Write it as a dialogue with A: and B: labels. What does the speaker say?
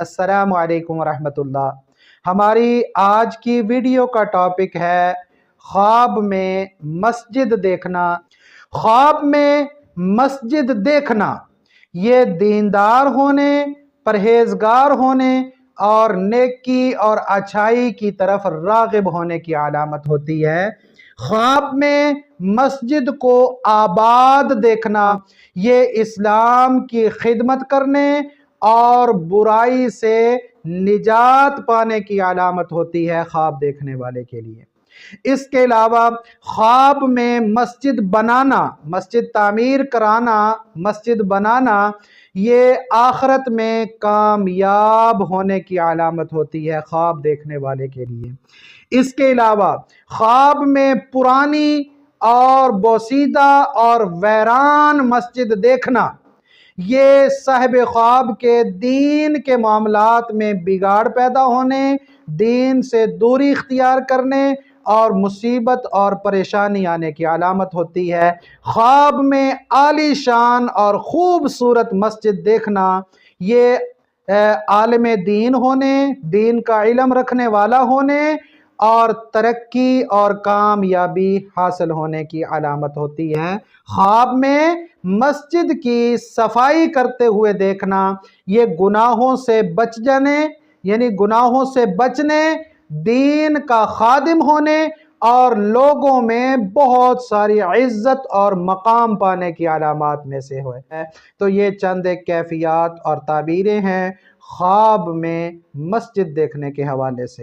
A: السلام علیکم ورحمۃ اللہ۔ ہماری آج کی ویڈیو کا ٹاپک ہے خواب میں مسجد دیکھنا۔ خواب میں مسجد دیکھنا یہ دیندار ہونے، پرہیزگار ہونے اور نیکی اور اچھائی کی طرف راغب ہونے کی علامت ہوتی ہے۔ خواب میں مسجد کو آباد دیکھنا یہ اسلام کی خدمت کرنے اور برائی سے نجات پانے کی علامت ہوتی ہے خواب دیکھنے والے کے لیے۔ اس کے علاوہ خواب میں مسجد بنانا، مسجد تعمیر کرانا، مسجد بنانا یہ آخرت میں کامیاب ہونے کی علامت ہوتی ہے خواب دیکھنے والے کے لیے۔ اس کے علاوہ خواب میں پرانی اور بوسیدہ اور ویران مسجد دیکھنا یہ صاحب خواب کے دین کے معاملات میں بگاڑ پیدا ہونے، دین سے دوری اختیار کرنے اور مصیبت اور پریشانی آنے کی علامت ہوتی ہے۔ خواب میں عالی شان اور خوبصورت مسجد دیکھنا یہ عالم دین ہونے، دین کا علم رکھنے والا ہونے اور ترقی اور کامیابی حاصل ہونے کی علامت ہوتی ہے۔ خواب میں مسجد کی صفائی کرتے ہوئے دیکھنا یہ گناہوں سے بچ جانے، یعنی گناہوں سے بچنے، دین کا خادم ہونے اور لوگوں میں بہت ساری عزت اور مقام پانے کی علامات میں سے ہے۔ تو یہ چند ایک کیفیات اور تعبیریں ہیں خواب میں مسجد دیکھنے کے حوالے سے۔